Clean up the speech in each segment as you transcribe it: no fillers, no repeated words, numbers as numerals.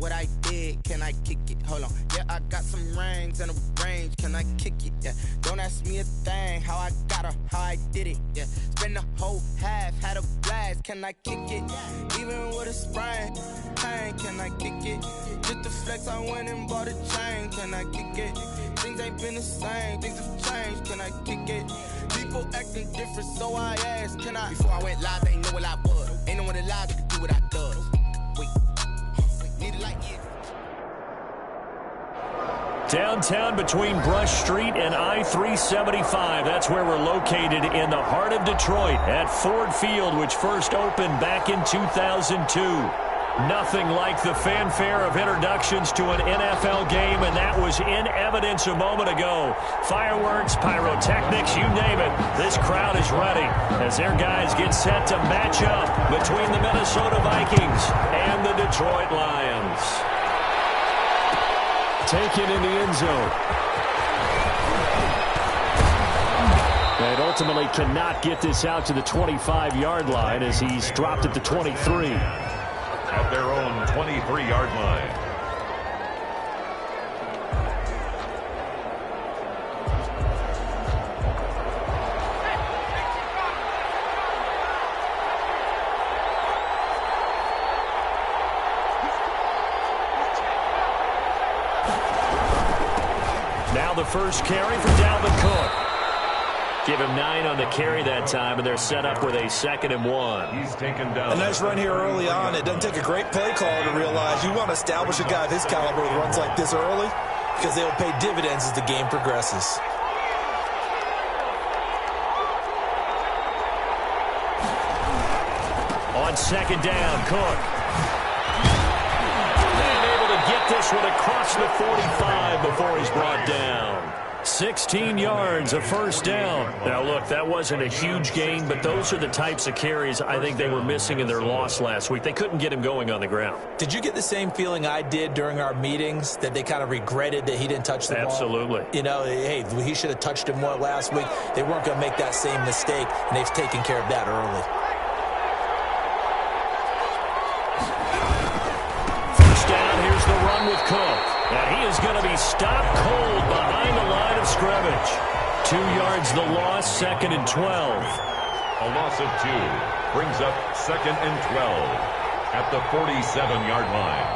what I did, can I kick it? Hold on, yeah, I got some rings and a range, can I kick it? Yeah, don't ask me a thing, how I got her, how I did it. Yeah, spend the whole half, had a blast, can I kick it? Even with a sprain, pain, can I kick it? Just the flex, I went and bought a chain, can I kick it? Things ain't been the same, things have changed, can I kick it? People acting different, so I asked, can I? Before I went live, they ain't know what I was. Ain't no one alive that could do what I does. Wait, need it like it. Downtown between Brush Street and I-375. That's where we're located in the heart of Detroit at Ford Field, which first opened back in 2002. Nothing like the fanfare of introductions to an NFL game, and that was in evidence a moment ago. Fireworks, pyrotechnics, you name it. This crowd is ready as their guys get set to match up between the Minnesota Vikings and the Detroit Lions. Taken in the end zone. And ultimately cannot get this out to the 25-yard line as he's dropped at the 23. At their own 23-yard line. Now the first carry for Dalvin Cook. Give him 9 on the carry that time, and they're set up with a 2nd and 1. He's taken down. A nice run here early on. It doesn't take a great play call to realize you want to establish a guy of his caliber with runs like this early because they will pay dividends as the game progresses. On 2nd down, Cook. And able to get this one across the 45 before he's brought down. 16 yards, a first down. Now, look, that wasn't a huge gain, but those are the types of carries I think they were missing in their loss last week. They couldn't get him going on the ground. Did you get the same feeling I did during our meetings, that they kind of regretted that he didn't touch the ball? Absolutely. You know, hey, he should have touched him more last week. They weren't going to make that same mistake, and they've taken care of that early. First down, here's the run with Cook. And he is going to be stopped cold behind the line of scrimmage. 2 yards the loss, 2nd and 12. A loss of 2 brings up 2nd and 12 at the 47-yard line.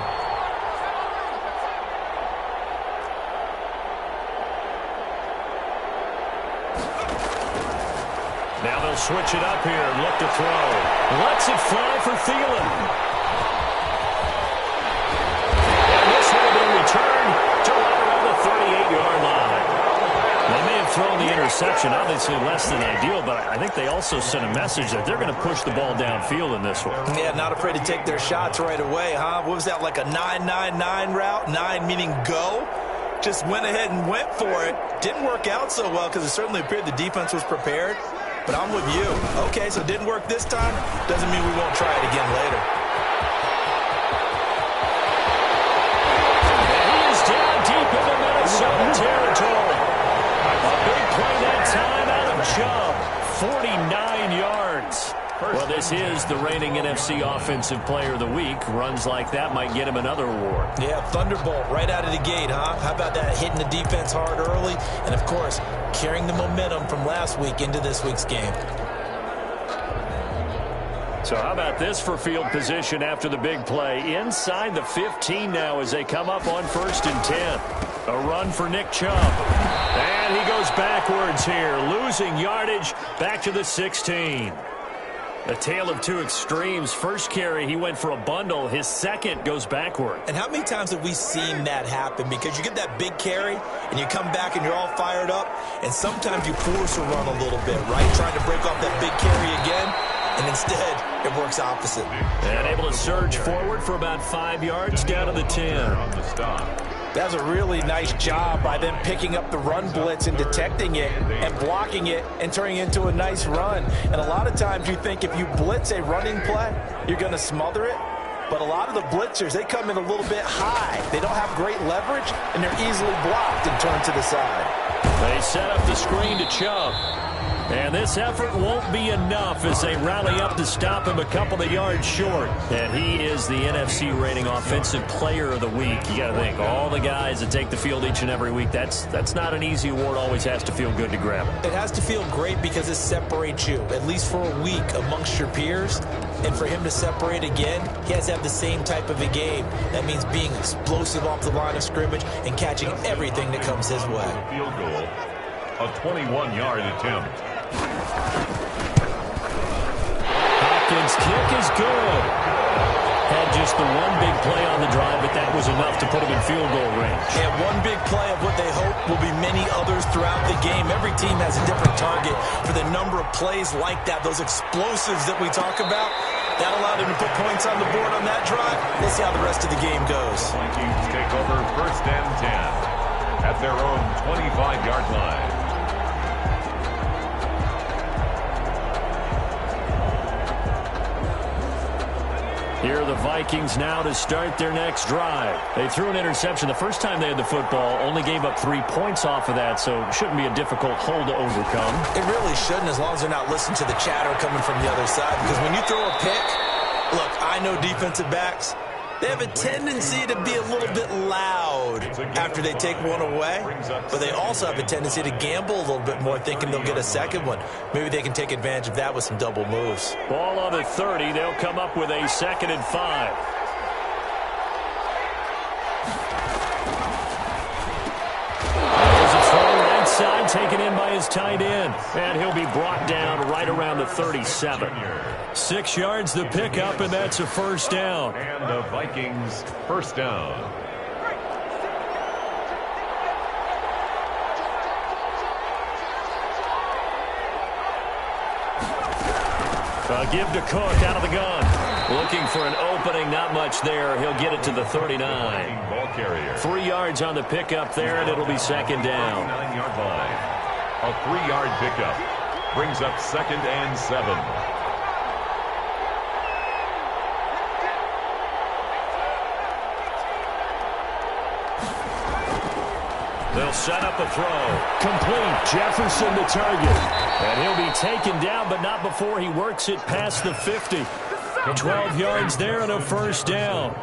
Now they'll switch it up here and look to throw. Lets it fly for Thielen. Return to right around the 38-yard line. They may have thrown the interception, obviously less than ideal, but I think they also sent a message that they're going to push the ball downfield in this one. Yeah, not afraid to take their shots right away, huh? What was that, like a 9-9-9 route? 9 meaning go? Just went ahead and went for it. Didn't work out so well because it certainly appeared the defense was prepared, but I'm with you. Okay, so it didn't work this time. Doesn't mean we won't try it again later. Minnesota territory. A big play that time out of Chubb. 49 yards. Well, this is the reigning NFC Offensive Player of the Week. Runs like that might get him another award. Yeah, Thunderbolt right out of the gate, huh? How about that, hitting the defense hard early? And, of course, carrying the momentum from last week into this week's game. So how about this for field position after the big play? Inside the 15 now as they come up on 1st and 10. A run for Nick Chubb. And he goes backwards here, losing yardage back to the 16. A tale of two extremes. First carry, he went for a bundle. His second goes backward. And how many times have we seen that happen? Because you get that big carry, and you come back and you're all fired up, and sometimes you force a run a little bit, right? Trying to break off that big carry again, and instead it works opposite. And able to surge forward for about 5 yards down to the 10. On the stop. That was a really nice job by them picking up the run blitz and detecting it and blocking it and turning it into a nice run. And a lot of times you think if you blitz a running play, you're going to smother it. But a lot of the blitzers, they come in a little bit high. They don't have great leverage, and they're easily blocked and turned to the side. They set up the screen to Chubb. And this effort won't be enough as they rally up to stop him a couple of yards short. And he is the NFC rating Offensive Player of the Week. You got to think, all the guys that take the field each and every week, that's not an easy award. Always has to feel good to grab it. It has to feel great because it separates you, at least for a week, amongst your peers. And for him to separate again, he has to have the same type of a game. That means being explosive off the line of scrimmage and catching everything that comes his way. Field goal, a 21-yard attempt. Hopkins' kick is good. Had just the one big play on the drive, but that was enough to put him in field goal range. And one big play of what they hope will be many others throughout the game. Every team has a different target for the number of plays like that, those explosives that we talk about. That allowed him to put points on the board on that drive. We'll see how the rest of the game goes. Vikings take over 1st and 10 at their own 25-yard line. Here are the Vikings now to start their next drive. They threw an interception the first time they had the football, only gave up 3 points off of that, so it shouldn't be a difficult hole to overcome. It really shouldn't, as long as they're not listening to the chatter coming from the other side, because when you throw a pick, look, I know defensive backs, they have a tendency to be a little bit loud after they take one away, but they also have a tendency to gamble a little bit more, thinking they'll get a second one. Maybe they can take advantage of that with some double moves. Ball on the 30. They'll come up with a 2nd and 5. There's a throw right side, taken in by his tight end, and he'll be brought down right around the 37. 6 yards the pickup, and that's a 1st down. And the Vikings 1st down. A give to Cook out of the gun. Looking for an opening, not much there. He'll get it to the 39. Ball carrier. 3 yards on the pickup there, and it'll be 2nd down. 9-yard line. A 3-yard pickup brings up 2nd and 7. They'll set up a throw. Complete. Jefferson the target. And he'll be taken down, but not before he works it past the 50. 12 yards there and a 1st down.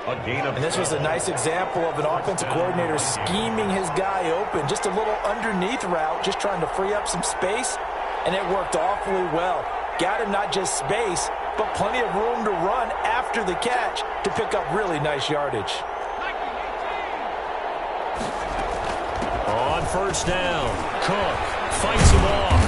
And this was a nice example of an offensive coordinator scheming his guy open. Just a little underneath route, just trying to free up some space, and it worked awfully well. Got him not just space, but plenty of room to run after the catch to pick up really nice yardage. On 1st down, Cook fights him off.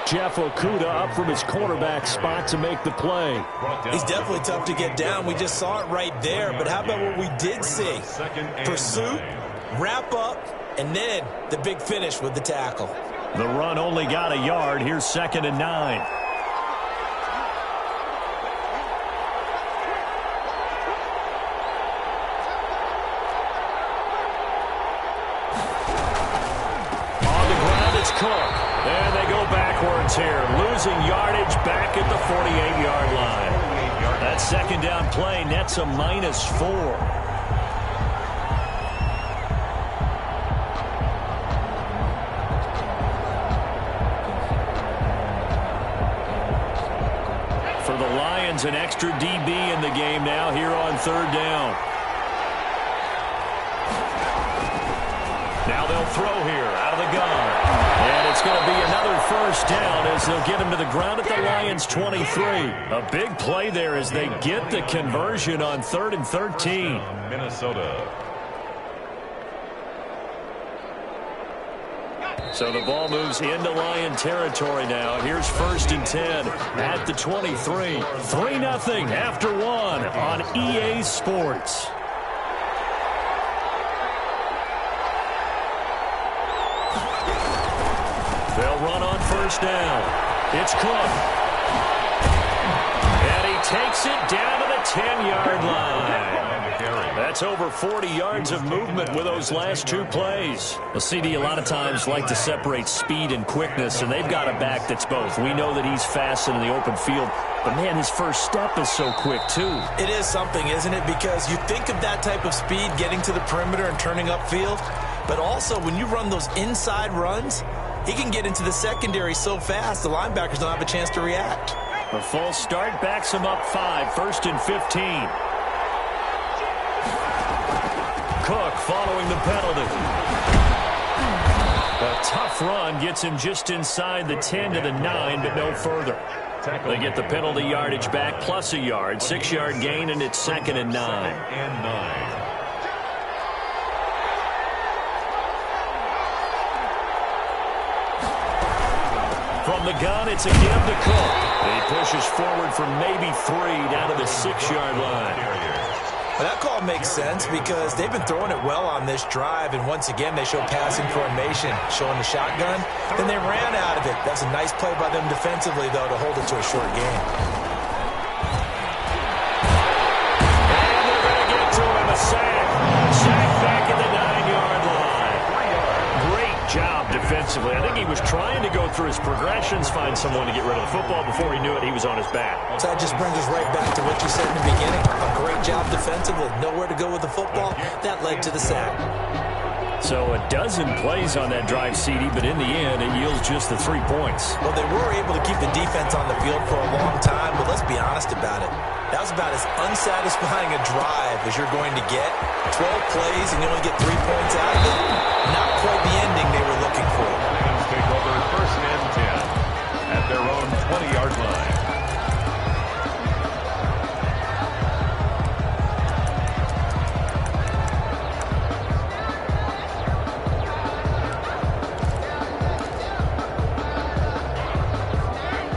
Jeff Okudah up from his quarterback spot to make the play. He's definitely tough to get down. We just saw it right there. But how about what we did see? Pursuit, wrap up, and then the big finish with the tackle. The run only got a yard. Here's 2nd and 9. Cook. And they go backwards here. Losing yardage back at the 48-yard line. That 2nd down play nets a -4. For the Lions, an extra DB in the game now here on 3rd down. Now they'll throw here out of the gun. And it's going to be another 1st down as they'll get him to the ground at the Lions' 23. A big play there as they get the conversion on 3rd and 13. Minnesota. So the ball moves into Lion territory now. Here's 1st and 10 at the 23. 3-0 after 1 on EA Sports. They'll run on 1st down. It's Cook. And he takes it down to the 10-yard line. That's over 40 yards of movement with those last 2 plays. The CD a lot of times like to separate speed and quickness, and they've got a back that's both. We know that he's fast in the open field, but, man, his first step is so quick, too. It is something, isn't it? Because you think of that type of speed getting to the perimeter and turning upfield, but also when you run those inside runs, He can get into the secondary so fast, the linebackers don't have a chance to react. A false start backs him up 5, 1st and 15. Cook following the penalty. A tough run gets him just inside the 10 to the 9, but no further. They get the penalty yardage back plus a yard, 6-yard gain, and it's 2nd and 9. From the gun, it's a give to Cook. He pushes forward for maybe 3 down to the 6-yard line. Well, that call makes sense because they've been throwing it well on this drive, and once again, they show passing formation, showing the shotgun. Then they ran out of it. That's a nice play by them defensively, though, to hold it to a short gain. And they're going to get to him, a sack. Sack back at the 9-yard line. Great job defensively. I think he was trying to go through his progressions, find someone to get rid of the football. Before he knew it, he was on his back. So that just brings us right back to what you said in the beginning. A great job defensively. Nowhere to go with the football. That led to the sack. So a dozen plays on that drive, CD, but in the end, it yields just the 3 points. Well, they were able to keep the defense on the field for a long time, but let's be honest about it. That was about as unsatisfying a drive as you're going to get. 12 plays and you only get 3 points out of it. Not quite the ending they were looking for. Lions take over 1st and 10 at their own 20-yard line.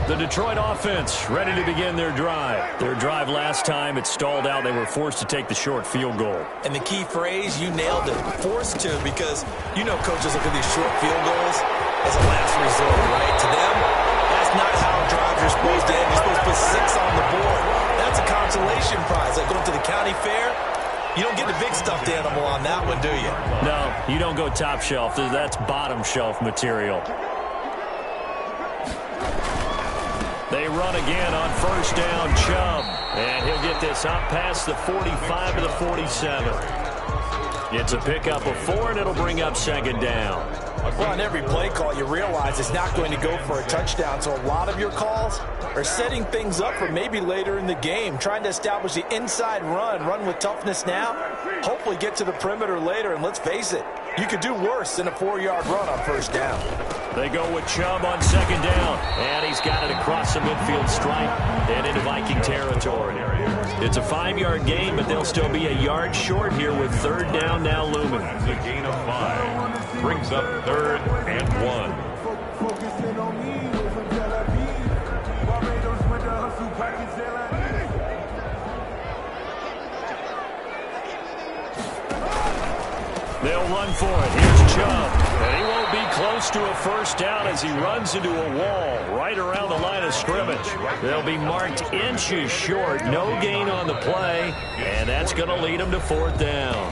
The Detroit offense ready to begin their drive. Their drive last time, it stalled out. They were forced to take the short field goal. And the key phrase, you nailed it, forced to, because you know coaches look at these short field goals as a last resort, right? To them, that's not how drives are supposed to end. You're supposed to put 6 on the board. That's a consolation prize. Like going to the county fair, you don't get the big stuffed animal on that one, do you? No, you don't go top shelf. That's bottom shelf material. They run again on 1st down, Chubb. And he'll get this up past the 45 to the 47. It's a pickup of 4, and it'll bring up 2nd down. Well, on every play call, you realize it's not going to go for a touchdown. So a lot of your calls are setting things up for maybe later in the game, trying to establish the inside run with toughness now, hopefully get to the perimeter later. And let's face it, you could do worse than a 4-yard run on 1st down. They go with Chubb on 2nd down, and he's got it across the midfield stripe and into Viking territory. It's a 5-yard gain, but they'll still be a yard short here with 3rd down now looming. The gain of 5 brings up 3rd and 1. They'll run for it. Here's Chubb. And he won't be close to a 1st down as he runs into a wall right around the line of scrimmage. They'll be marked inches short. No gain on the play. And that's going to lead them to 4th down.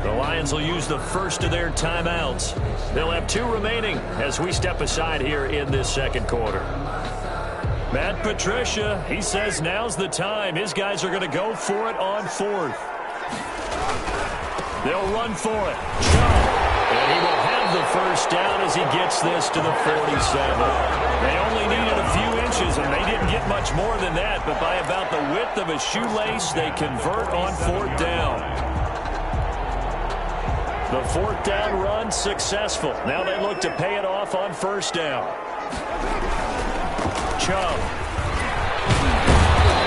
The Lions will use the first of their timeouts. They'll have 2 remaining as we step aside here in this 2nd quarter. Matt Patricia, he says now's the time. His guys are going to go for it on 4th. They'll run for it. Chubb. And he will have the 1st down as he gets this to the 47. They only needed a few inches, and they didn't get much more than that. But by about the width of a shoelace, they convert on 4th down. The 4th down run successful. Now they look to pay it off on 1st down. Chubb.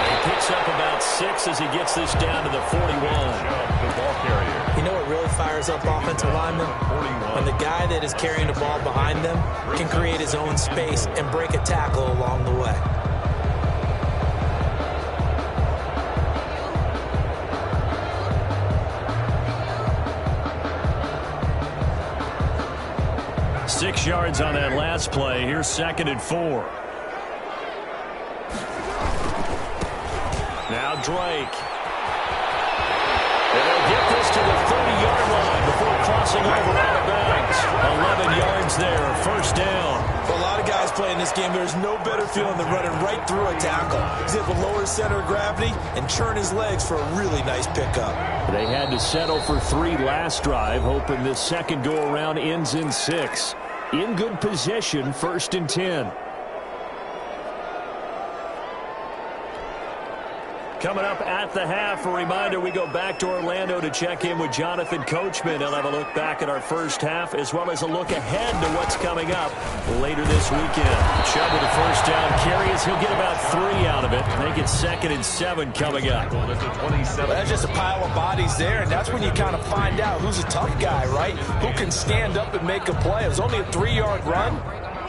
He picks up about 6 as he gets this down to the 41. The ball carrier. You know what really fires up offensive linemen? When the guy that is carrying the ball behind them can create his own space and break a tackle along the way. Six yards on that last play. Here's 2nd and 4. Now Drake. And they'll get this to the 30-yard line before crossing over out of bounds. 11 yards there, 1st down. For a lot of guys playing this game, there's no better feeling than running right through a tackle. He's able to lower his center of gravity and churn his legs for a really nice pickup. They had to settle for 3 last drive, hoping this 2nd go-around ends in 6. in good position, 1st and 10. Coming up at the half, a reminder, we go back to Orlando to check in with Jonathan Coachman. He'll have a look back at our first half as well as a look ahead to what's coming up later this weekend. Chubb with a first down carry as he'll get about 3 out of it. Make it 2nd and 7 coming up. That's just a pile of bodies there, and that's when you kind of find out who's a tough guy, right? Who can stand up and make a play. It was only a 3-yard run,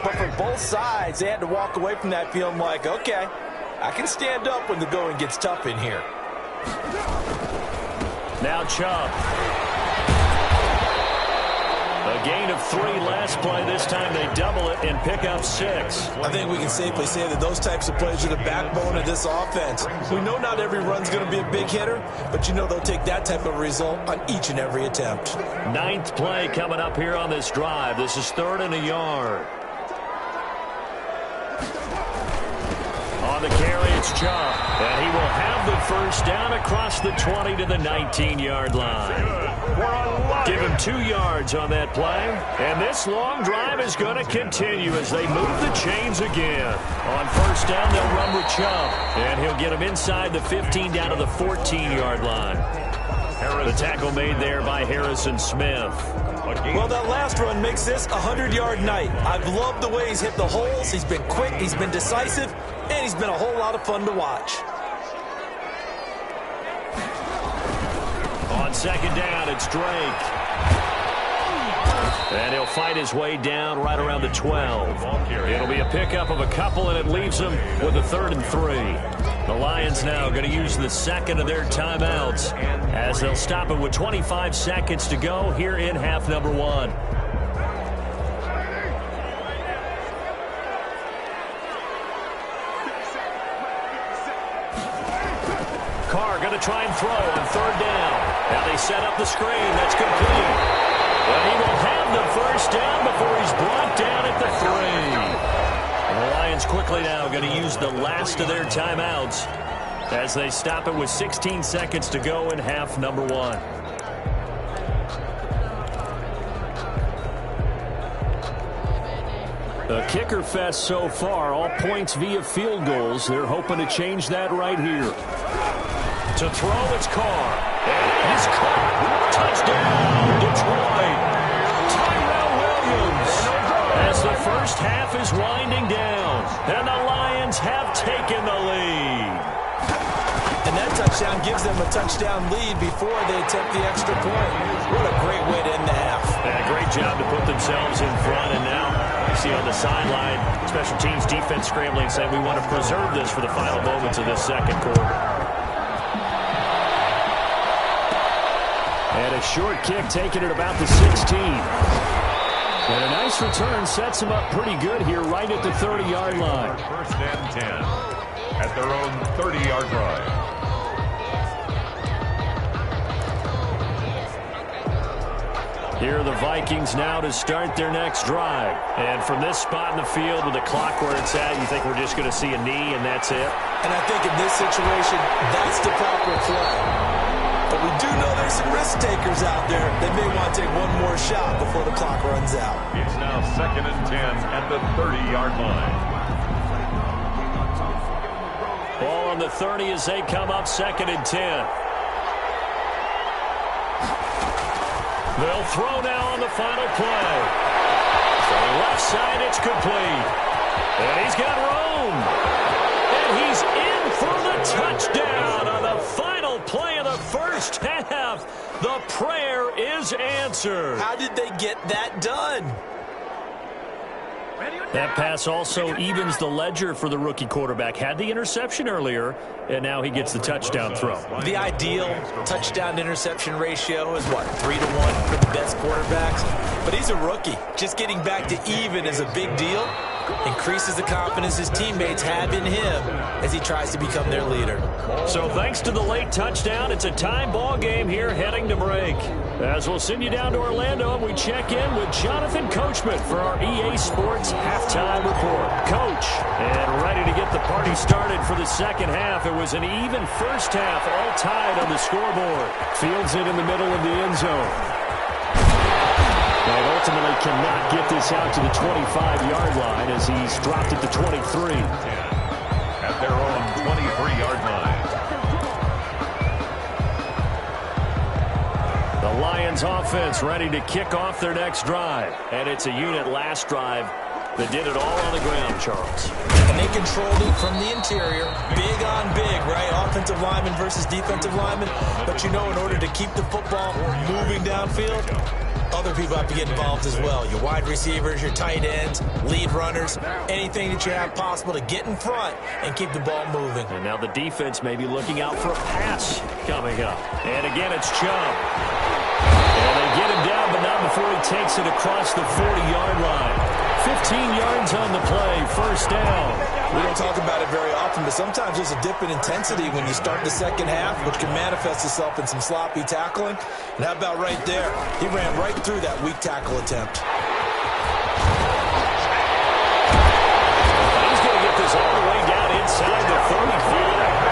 but for both sides, they had to walk away from that feeling like, okay, I can stand up when the going gets tough in here. Now Chubb. A gain of 3 last play. This time they double it and pick up 6. I think we can safely say that those types of plays are the backbone of this offense. We know not every run's going to be a big hitter, but you know they'll take that type of result on each and every attempt. 9th play coming up here on this drive. This is 3rd and a yard. On the carry, it's Chubb, and he will have the first down across the 20 to the 19-yard line. Give him 2 yards on that play, and this long drive is going to continue as they move the chains again. On first down, they'll run with Chubb, and he'll get him inside the 15 down to the 14-yard line. The tackle made there by Harrison Smith. Well, that last run makes this a 100-yard night. I've loved the way he's hit the holes. He's been quick, he's been decisive, and he's been a whole lot of fun to watch. On 2nd down, it's Drake. And he'll fight his way down right around the 12. It'll be a pickup of a couple, and it leaves him with a 3rd and 3. The Lions now going to use the 2nd of their timeouts as they'll stop it with 25 seconds to go here in half number 1. Carr going to try and throw on 3rd down. Now they set up the screen. That's complete. But he will have the first down before he's brought down at the 3. And the Lions quickly now going to use the last of their timeouts as they stop it with 16 seconds to go in half number 1. A kicker fest so far, all points via field goals. They're hoping to change that right here. To throw, it's Carr. And he's caught. Touchdown, Detroit. Tyrell Williams. As the first half is winding down, and the Lions have taken the lead. And that touchdown gives them a touchdown lead before they attempt the extra point. What a great way to end the half. Yeah, great job to put themselves in front, and now you see on the sideline, special teams defense scrambling, saying we want to preserve this for the final moments of this 2nd quarter. And a short kick taken at about the 16. And a nice return sets them up pretty good here right at the 30-yard line. 1st and 10 at their own 30-yard line. Here are the Vikings now to start their next drive. And from this spot in the field with the clock where it's at, you think we're just going to see a knee and that's it? And I think in this situation, that's the proper play. But we do know there's some risk takers out there that may want to take one more shot before the clock runs out. It's now 2nd and 10 at the 30-yard line. Ball on the 30 as they come up 2nd and 10. They'll throw now on the final play. From the left side, it's complete. And he's got room. And he's in for the touchdown on the final play of the first half. The prayer is answered. How did they get that done? That pass also evens the ledger for the rookie quarterback. Had the interception earlier, and now he gets the touchdown throw. The ideal touchdown-interception ratio is, what, 3-to-1 for the best quarterbacks? But he's a rookie. Just getting back to even is a big deal. Increases the confidence his teammates have in him as he tries to become their leader. So thanks to the late touchdown, it's a tie ball game here heading to break. As we'll send you down to Orlando and we check in with Jonathan Coachman for our EA Sports Halftime Report. Coach, and ready to get the party started for the second half. It was an even first half, all tied on the scoreboard. Fields it in the middle of the end zone. And ultimately cannot get this out to the 25-yard line as he's dropped at the 23. At their own 23-yard line. The Lions offense ready to kick off their next drive. And it's a unit last drive that did it all on the ground, Charles. And they controlled it from the interior. Big on big, right? Offensive lineman versus defensive lineman. But you know, in order to keep the football moving downfield, other people have to get involved as well. Your wide receivers, your tight ends, lead runners, anything that you have possible to get in front and keep the ball moving. And now the defense may be looking out for a pass coming up. And again, it's Chubb. And they get him down, but not before he takes it across the 40-yard line. 15 yards on the play, first down. We don't talk about it very often, but sometimes there's a dip in intensity when you start the second half, which can manifest itself in some sloppy tackling. And how about right there? He ran right through that weak tackle attempt. He's going to get this all the way down inside the 35.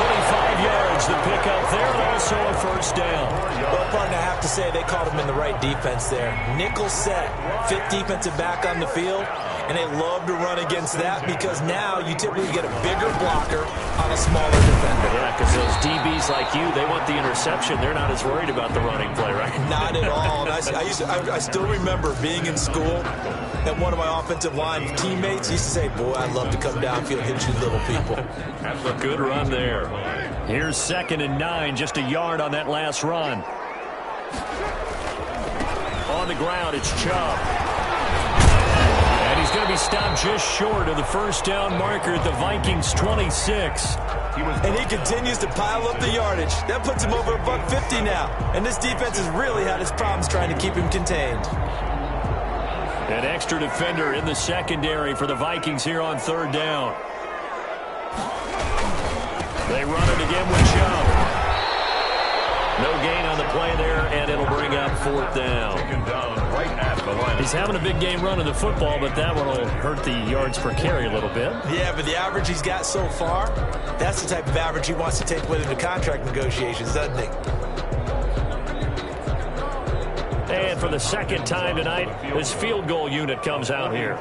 25 yards, the pickup there, and also a first down. Well, partner, I have to say they caught him in the right defense there. Nickel set, fifth defensive back on the field, and they love to run against that because now you typically get a bigger blocker on a smaller defender. Yeah, because those DBs like you, they want the interception. They're not as worried about the running play, right? Not at all. And I still remember being in school, and one of my offensive line teammates used to say, boy, I'd love to come downfield and hit you little people. That's a good run there. Here's 2nd and 9, just a yard on that last run. On the ground, it's Chubb. And he's going to be stopped just short of the first down marker at the Vikings' 26. And he continues to pile up the yardage. That puts him over $150 now. And this defense has really had its problems trying to keep him contained. An extra defender in the secondary for the Vikings here on 3rd down. They run it again with Chubb. No gain on the play there, and it'll bring up 4th down. Right at the line. He's having a big game running the football, but that one will hurt the yards per carry a little bit. Yeah, but the average he's got so far, that's the type of average he wants to take with him to contract negotiations, doesn't he? And for the second time tonight, this field goal unit comes out here.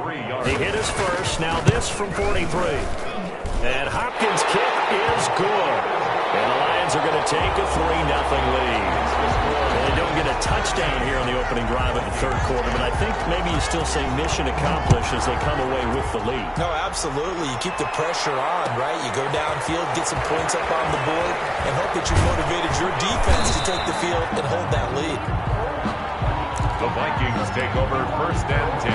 He hit his first, now this from 43. And Hopkins' kick is good. And the Lions are going to take a 3-0 lead. And they don't get a touchdown here on the opening drive of the 3rd quarter, but I think maybe you still say mission accomplished as they come away with the lead. No, absolutely. You keep the pressure on, right? You go downfield, get some points up on the board, and hope that you motivated your defense to take the field and hold that lead. The Vikings take over 1st and 10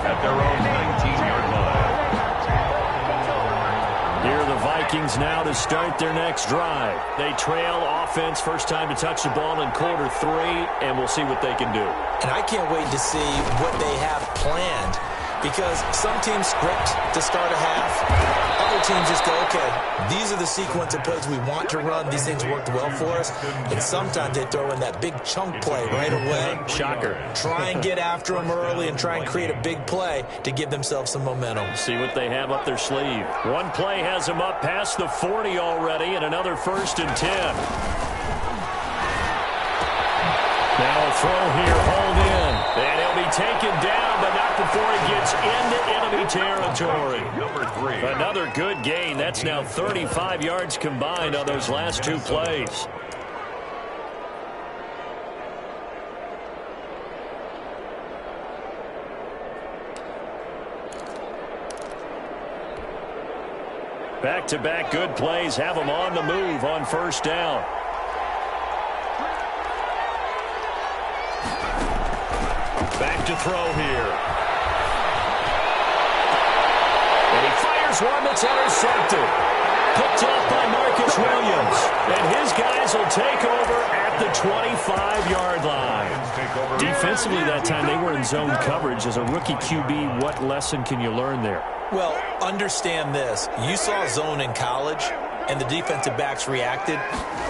at their own 19-yard line. Here are the Vikings now to start their next drive. They trail offense, first time to touch the ball in quarter 3, and we'll see what they can do. And I can't wait to see what they have planned, because some teams script to start a half. Other teams just go, okay, these are the sequence of plays we want to run. These things worked well for us. And sometimes they throw in that big chunk play right away. Shocker. Try and get after them early and try and create a big play to give themselves some momentum. See what they have up their sleeve. One play has them up past the 40 already, and another 1st and 10. Now a throw here, hauled in. And he'll be taken down, but not before he gets into enemy territory. Number 3. Another good gain. That's now 35 yards combined on those last 2 plays. Back-to-back good plays have them on the move on 1st down. Back to throw here. And he fires one that's intercepted. Picked off by Marcus Williams. And his guys will take over at the 25-yard line. Defensively that time, they were in zone coverage. As a rookie QB, what lesson can you learn there? Well, understand this. You saw zone in college, and the defensive backs reacted,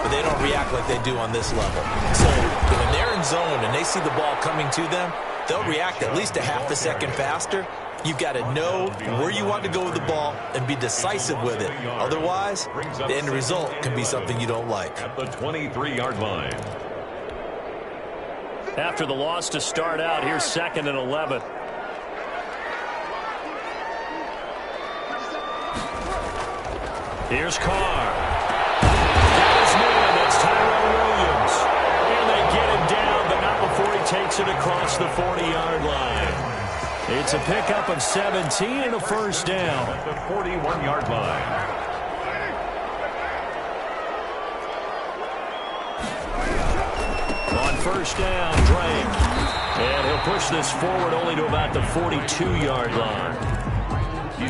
but they don't react like they do on this level. So when they're in zone and they see the ball coming to them, they'll react at least a half a second faster. You've got to know where you want to go with the ball and be decisive with it. Otherwise, the end result can be something you don't like. At the 23-yard line. after the loss to start out. Here's 2nd and 11. Here's Carr. That is man. That's Tyrell Williams. And they get him down, but not before he takes it across the 40-yard line. It's a pickup of 17 and a first down. At the 41-yard line. On first down, Drake. And he'll push this forward only to about the 42-yard line.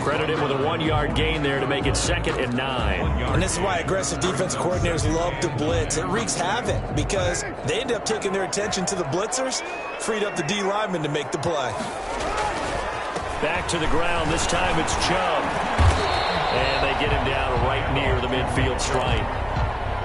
Credit him with a 1-yard gain there to make it 2nd and 9. And this is why aggressive defense coordinators love to blitz. It wreaks havoc because they end up taking their attention to the blitzers, freed up the D lineman to make the play. Back to the ground. This time it's Chubb. And they get him down right near the midfield stripe.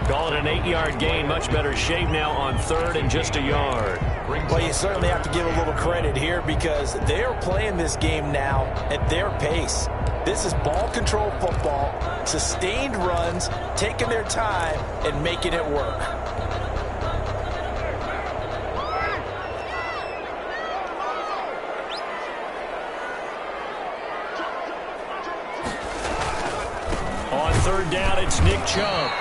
Call it an 8-yard gain. Much better shape now on 3rd and just a yard. Well, you certainly have to give a little credit here because they're playing this game now at their pace. This is ball control football, sustained runs, taking their time, and making it work. On 3rd down, it's Nick Chubb.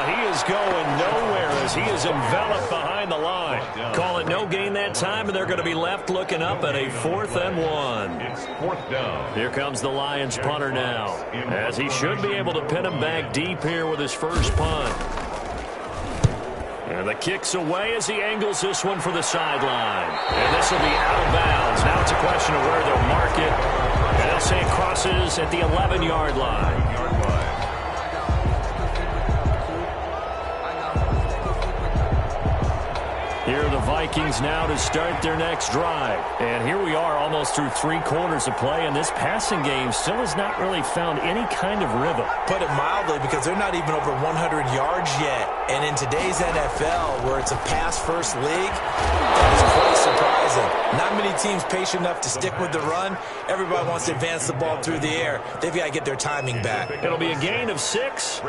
He is going nowhere as he is enveloped behind the line. Call it no gain that time, and they're going to be left looking up at a 4th and 1. It's 4th down. Here comes the Lions punter now, as he should be able to pin him back deep here with his first punt. And the kick's away as he angles this one for the sideline. And this will be out of bounds. Now it's a question of where they'll mark it. And they'll say it crosses at the 11-yard line. Here are the Vikings now to start their next drive. And here we are almost through 3 quarters of play, and this passing game still has not really found any kind of rhythm. Put it mildly, because they're not even over 100 yards yet. And in today's NFL, where it's a pass-first league, that is quite surprising. Not many teams patient enough to stick with the run. Everybody wants to advance the ball through the air. They've got to get their timing back. It'll be a gain of 6.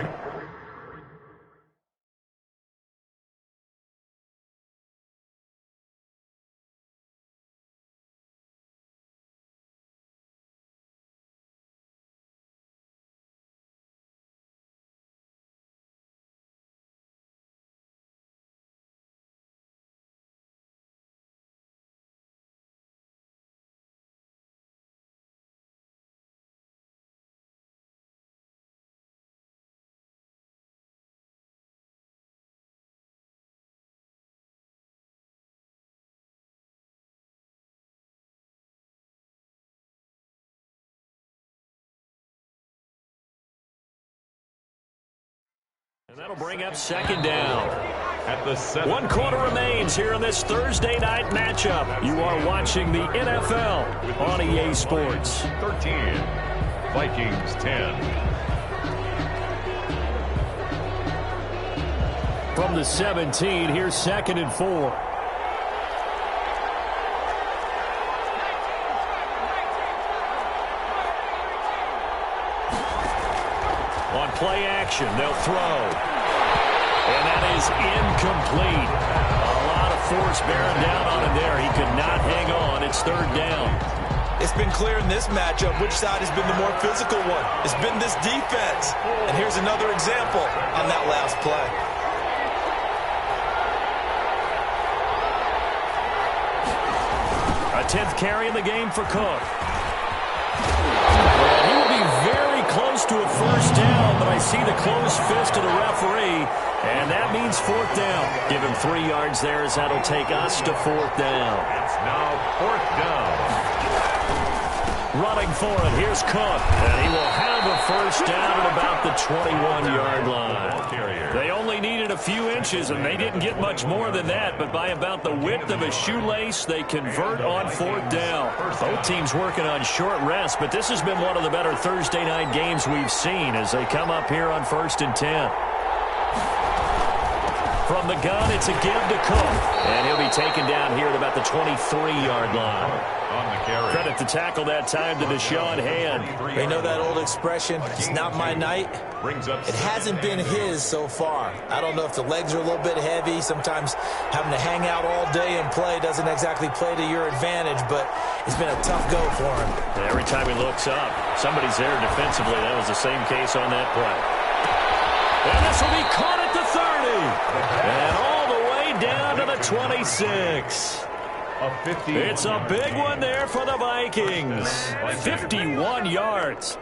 And that'll bring up 2nd down. At the 7. 1 quarter remains here in this Thursday night matchup. You are watching the NFL on EA Sports. 13. Vikings 10. From the 17, here's 2nd and 4. On play action, they'll throw. And that is incomplete. A lot of force bearing down on him there. He could not hang on. It's 3rd down. It's been clear in this matchup which side has been the more physical one. It's been this defense. And here's another example on that last play. A 10th carry in the game for Cook. And he will be very close to a first down, but I see the closed fist of the referee, and that means 4th down. Give him 3 yards there as that'll take us to 4th down. It's now 4th down. Running for it, here's Cook, and he will have a first down at about the 21-yard line. They only needed a few inches, and they didn't get much more than that, but by about the width of a shoelace, they convert on 4th down. Both teams working on short rest, but this has been one of the better Thursday night games we've seen as they come up here on 1st and 10. From the gun, it's a give to Cook. And he'll be taken down here at about the 23-yard line. On the carry. Credit the tackle that time to Deshaun Hand. You know that old expression, it's not my night? It hasn't been his so far. I don't know if the legs are a little bit heavy. Sometimes having to hang out all day and play doesn't exactly play to your advantage, but it's been a tough go for him. And every time he looks up, somebody's there defensively. That was the same case on that play. And this will be caught at the 30. And all the way down to the 26. It's a big one there for the Vikings. 51 yards.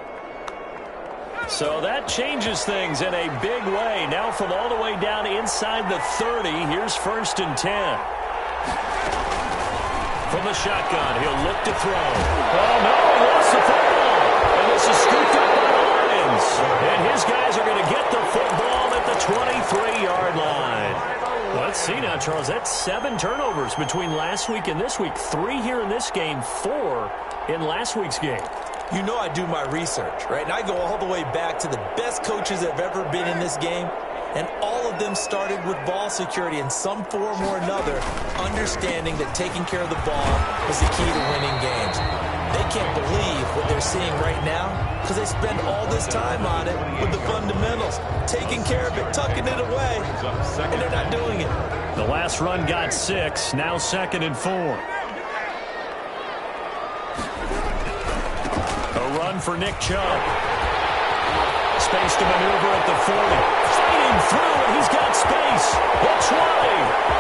So that changes things in a big way. Now from all the way down inside the 30, here's 1st and 10. From the shotgun, he'll look to throw. Oh, no, he lost the football. And this is scooped up by the Lions. And his guys are going to get the football at the 23-yard line. Let's see now, Charles. That's 7 turnovers between last week and this week. 3 here in this game, 4 in last week's game. You know I do my research, right? And I go all the way back to the best coaches that have ever been in this game. And all of them started with ball security in some form or another, understanding that taking care of the ball was the key to winning games. They can't believe what they're seeing right now because they spend all this time on it with the fundamentals, taking care of it, tucking it away, and they're not doing it. The last run got 6, now 2nd and 4. A run for Nick Chubb. Space to maneuver at the 40. Fighting through, and he's got space. The 20,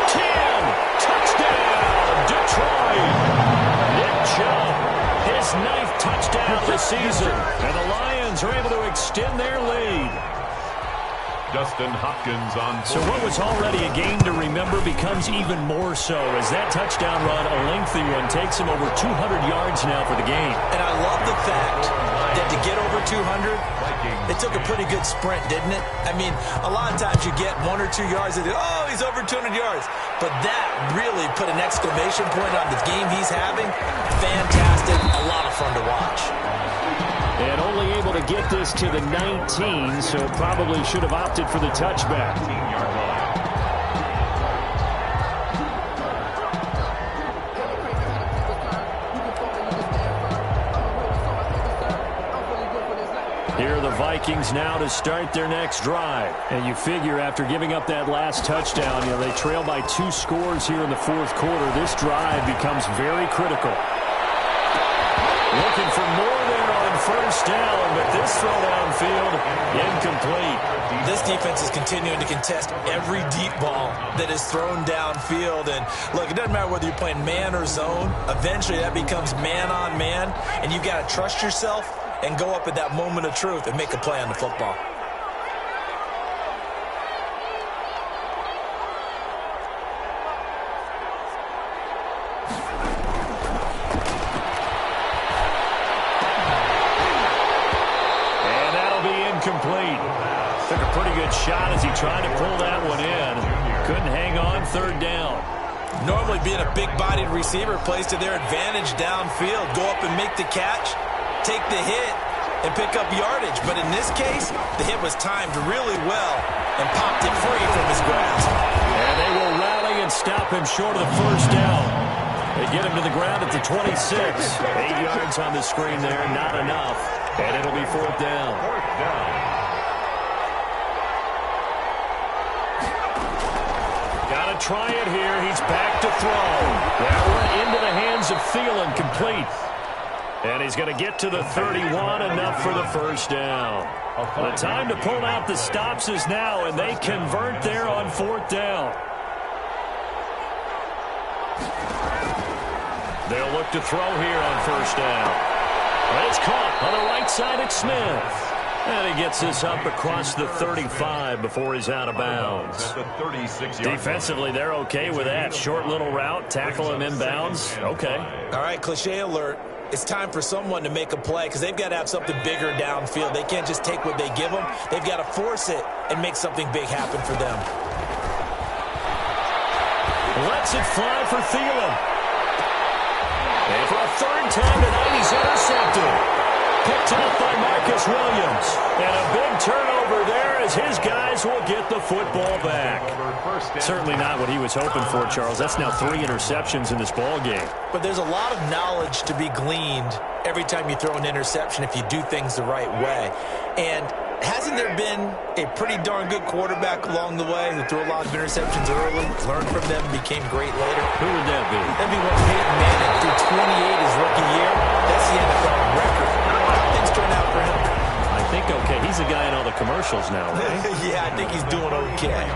10, touchdown, Detroit. Nick Chubb, his 9th touchdown this season. And the Lions are able to extend their lead. Dustin Hopkins on. So what was already a game to remember becomes even more so as that touchdown run, a lengthy one, takes him over 200 yards now for the game. And I love the fact that to get over 200, it took a pretty good sprint, didn't it? I mean, a lot of times you get 1 or 2 yards and oh, he's over 200 yards. But that really put an exclamation point on the game he's having. Fantastic, a lot of fun to watch. And only able to get this to the 19, so probably should have opted for the touchback. Here are the Vikings now to start their next drive. And you figure after giving up that last touchdown, they trail by 2 scores here in the 4th quarter. This drive becomes very critical. Looking for more there on 1st down, but this throw downfield, incomplete. This defense is continuing to contest every deep ball that is thrown downfield. And look, it doesn't matter whether you're playing man or zone. Eventually that becomes man on man, and you've got to trust yourself and go up at that moment of truth and make a play on the football. Incomplete. Took a pretty good shot as he tried to pull that one in. Couldn't hang on 3rd down. Normally being a big-bodied receiver plays to their advantage downfield. Go up and make the catch, take the hit, and pick up yardage. But in this case, the hit was timed really well and popped it free from his grasp. And they will rally and stop him short of the 1st down. They get him to the ground at the 26. 8 yards on the screen there, not enough. And it'll be 4th down. Gotta try it here. He's back to throw. That one into the hands of Thielen, complete. And he's going to get to the 31, enough for the 1st down. The time to pull out the stops is now, and they convert there on 4th down. They'll look to throw here on 1st down. But it's caught on the right side of Smith. And he gets this up across the 35 before he's out of bounds. Defensively, they're okay with that. Short little route, tackle him inbounds. Okay. All right, cliche alert. It's time for someone to make a play because they've got to have something bigger downfield. They can't just take what they give them. They've got to force it and make something big happen for them. Lets it fly for Thielen. And for a 3rd time tonight, he's intercepted. Picked up by Marcus Williams. And a big turnover there as his guys will get the football back. Certainly not what he was hoping for, Charles. That's now 3 interceptions in this ball game. But there's a lot of knowledge to be gleaned every time you throw an interception if you do things the right way. And hasn't there been a pretty darn good quarterback along the way who threw a lot of interceptions early, learned from them, and became great later? Who would that be? That'd be one Peyton Manning threw 28 his rookie year. That's the NFL record. How things turn out for him? I think okay. He's the guy in all the commercials now, right? Yeah, I think he's doing okay.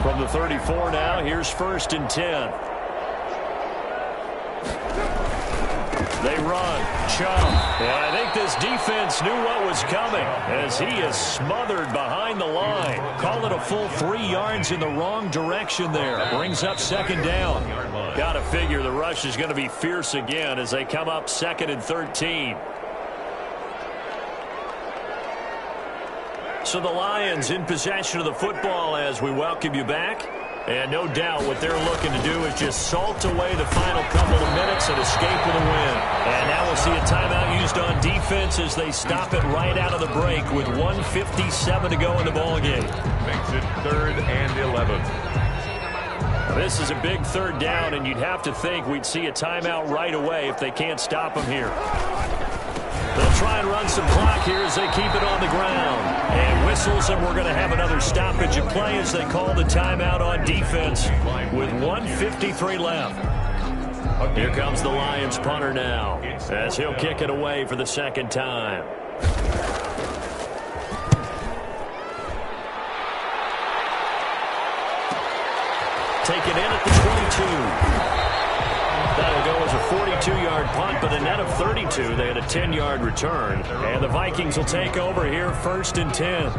From the 34 now, here's 1st and 10. They run. Chubb. And I think this defense knew what was coming as he is smothered behind the line. Call it a full 3 yards in the wrong direction there. Brings up 2nd down. Got to figure the rush is going to be fierce again as they come up 2nd and 13. So the Lions in possession of the football as we welcome you back. And no doubt what they're looking to do is just salt away the final couple of minutes and escape with a win. And now we'll see a timeout used on defense as they stop it right out of the break with 1:57 to go in the ballgame. Makes it 3rd and 11. This is a big 3rd down, and you'd have to think we'd see a timeout right away if they can't stop them here. They'll try and run some clock here as they keep it on the ground. And whistles, and we're going to have another stoppage of play as they call the timeout on defense with 1:53 left. Here comes the Lions punter now as he'll kick it away for the 2nd time. Taken in at the 22. That'll go as a 42-yard punt, but a net of 32. They had a 10-yard return. And the Vikings will take over here 1st and 10.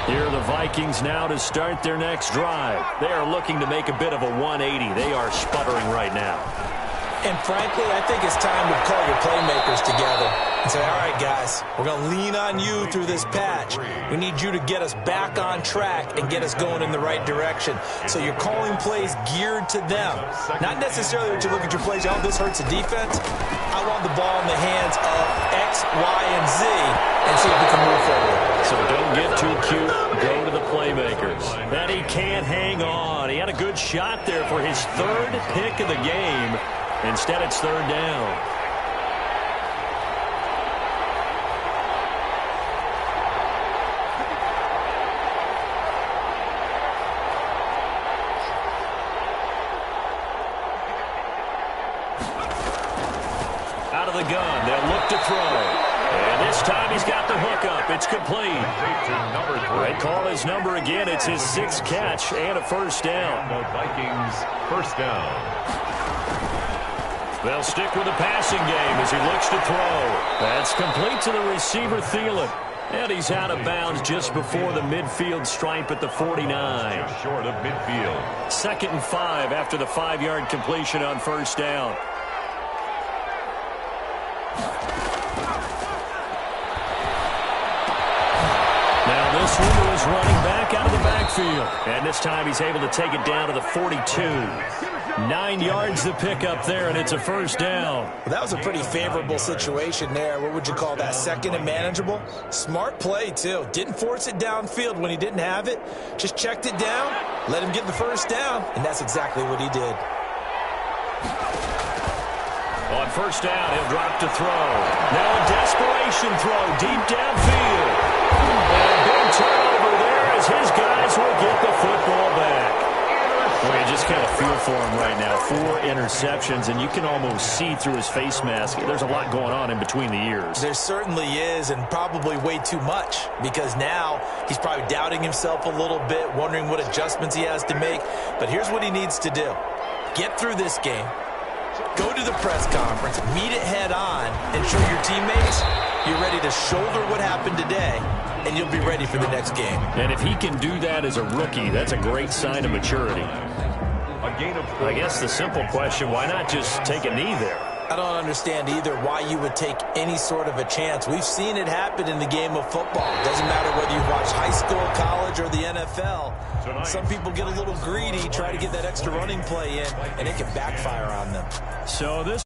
Here are the Vikings now to start their next drive. They are looking to make a bit of a 180. They are sputtering right now. And frankly, I think it's time to call your playmakers together and say, all right, guys, we're going to lean on you through this patch. We need you to get us back on track and get us going in the right direction. So you're calling plays geared to them. Not necessarily that you look at your plays, oh, this hurts the defense. I want the ball in the hands of X, Y, and Z and see if we can move forward. So don't get too cute. Go to the playmakers. And he can't hang on. He had a good shot there for his 3rd pick of the game. Instead, it's 3rd down. Out of the gun, they'll look to throw. And this time he's got the hook up. It's complete. They call his number again. It's his 6th catch and a 1st down. The Vikings 1st down. They'll stick with the passing game as he looks to throw. That's complete to the receiver, Thielen. And he's out of bounds just before the midfield stripe at the 49. Just short of midfield. 2nd and 5 after the 5-yard completion on 1st down. Now this one is running back out of the backfield. And this time he's able to take it down to the 42. 9 yards to pick up there, and it's a 1st down. Well, that was a pretty favorable situation there. What would you call that? 2nd and manageable? Smart play, too. Didn't force it downfield when he didn't have it. Just checked it down, let him get the 1st down, and that's exactly what he did. On 1st down, he'll drop to throw. Now a desperation throw deep downfield. And a big turnover there as his guys will get the football back. Well, you just kind of feel for him right now. 4 interceptions, and you can almost see through his face mask. There's a lot going on in between the ears. There certainly is, and probably way too much, because now he's probably doubting himself a little bit, wondering what adjustments he has to make. But here's what he needs to do. Get through this game. Go to the press conference, meet it head on, and show your teammates you're ready to shoulder what happened today, and you'll be ready for the next game. And if he can do that as a rookie, that's a great sign of maturity. I guess the simple question, why not just take a knee there? I don't understand either why you would take any sort of a chance. We've seen it happen in the game of football. It doesn't matter whether you watch high school, college, or the NFL. Some people get a little greedy, try to get that extra running play in, and it can backfire on them. So this